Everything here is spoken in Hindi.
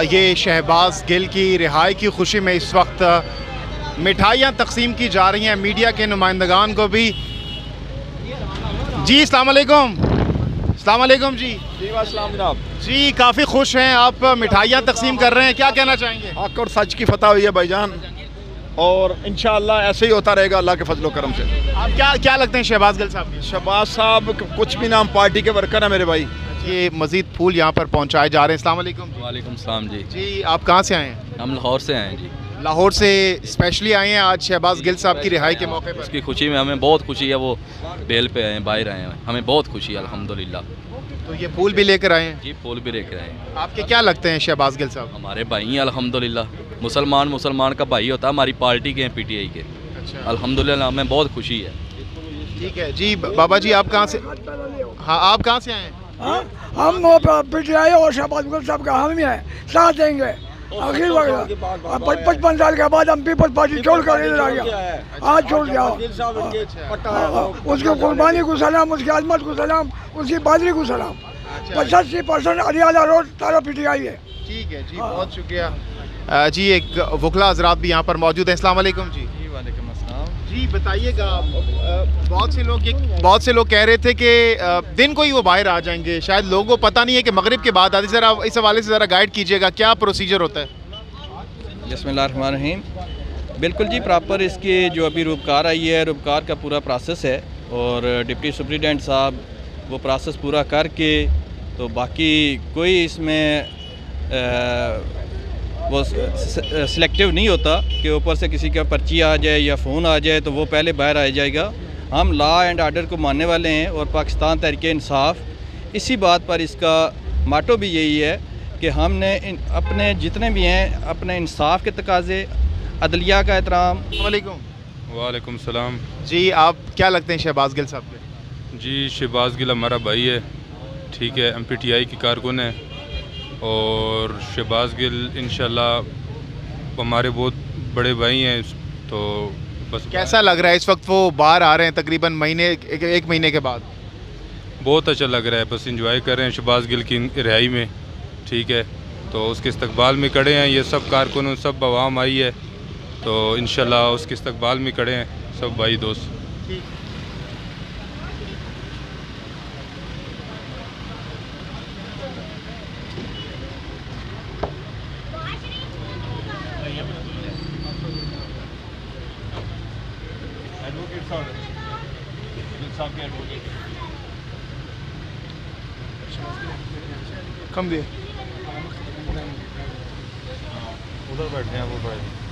ये शहबाज गिल की रिहाई की खुशी में इस वक्त मिठाइयाँ तकसीम की जा रही हैं मीडिया के नुमाइंदगान को भी। जी अस्सलाम वालेकुम। अस्सलाम वालेकुम जी। जी वालेकुम जनाब। जी काफ़ी खुश हैं आप, मिठाइयाँ तकसीम कर रहे हैं, क्या कहना चाहेंगे? हक और सच की फतह हुई है भाईजान, और इंशाअल्लाह ऐसे ही होता रहेगा अल्लाह के फजलो करम से। आप क्या लगते हैं शहबाज गिल साहब? शहबाज साहब कुछ भी नाम, पार्टी के वर्कर है मेरे भाई। ये मज़ीद फूल यहाँ पर पहुँचाए जा रहे हैं। अस्सलाम वालेकुम। वालेकुम सलाम जी। जी आप कहाँ से आए हैं? हम लाहौर से आए हैं जी। लाहौर से स्पेशली आए हैं आज शहबाज गिल साहब की रिहाई के मौके पर? उसकी खुशी में हमें बहुत खुशी है, वो बेल पे आए हैं, बाहर आए हैं, हमें बहुत खुशी है अल्हम्दुलिल्लाह। तो ये फूल भी लेकर आए हैं? जी फूल भी लेकर आए हैं। आपके क्या लगते हैं शहबाज गिल साहब? हमारे भाई हैं अल्हम्दुलिल्लाह, मुसलमान का भाई होता है, हमारी पार्टी के हैं, पीटीआई के। अच्छा अल्हम्दुलिल्लाह हमें बहुत खुशी है। ठीक है जी। बाबा जी आप कहाँ से? हाँ आप कहाँ से आए हैं? हम पीटीआई और शहबाज गिल साहब का हम ही हैं, साथ देंगे। आखिर वक्त 55 साल के बाद हम पीपल्स पार्टी छोड़ कर इधर आ गया, आज छोड़ जाओ। उसकी कुर्बानी को सलाम, उसकी अजमत को सलाम, उसकी बहादुरी को सलाम। 85% हरियाणा रोड तारा पीटीआई है। ठीक है जी, बहुत शुक्रिया जी। एक वकला हजरात भी यहाँ पर मौजूद हैं। अस्सलाम वालेकुम जी। वालेकुम अस्सलाम जी बताइएगा, बहुत से लोग कह रहे थे कि दिन को ही वो बाहर आ जाएंगे, शायद लोगों को पता नहीं है कि मगरिब के बाद आते। ज़रा इस हवाले से ज़रा गाइड कीजिएगा, क्या प्रोसीजर होता है? बिस्मिल्लाहिर्रहमानिर्रहीम। बिल्कुल जी, प्रॉपर इसकी जो अभी रूपकार आई है, रूपकार का पूरा प्रोसेस है, और डिप्टी सुप्रिटेंडेंट साहब वो प्रोसेस पूरा करके, तो बाकी कोई इसमें वो सिलेक्टिव नहीं होता कि ऊपर से किसी का पर्ची आ जाए या फ़ोन आ जाए तो वो पहले बाहर आ जाएगा। हम लॉ एंड आर्डर को मानने वाले हैं, और पाकिस्तान तहरीक इंसाफ, इसी बात पर इसका माटो भी यही है कि हमने अपने जितने भी हैं अपने इंसाफ के तकाजे, अदलिया का एहतराम। वालेकुम सलाम। जी आप क्या लगते हैं शहबाज गिल साहब के? जी शहबाज गिल हमारा भाई है, ठीक है, MPTI की कारकुन है, और शहबाज गिल इंशाल्लाह हमारे बहुत बड़े भाई हैं। तो बस कैसा लग रहा है इस वक्त वो बाहर आ रहे हैं तकरीबन एक महीने के बाद? बहुत अच्छा लग रहा है, बस इंजॉय कर रहे हैं शहबाज गिल की रिहाई में, ठीक है। तो उसके इस्तकबाल में खड़े हैं, ये सब कारकुन, सब आवाम आई है, तो इंशाल्लाह उसके इस्तकबाल में खड़े हैं सब भाई दोस्त। कम दिए उधर बैठे हैं वो भाई।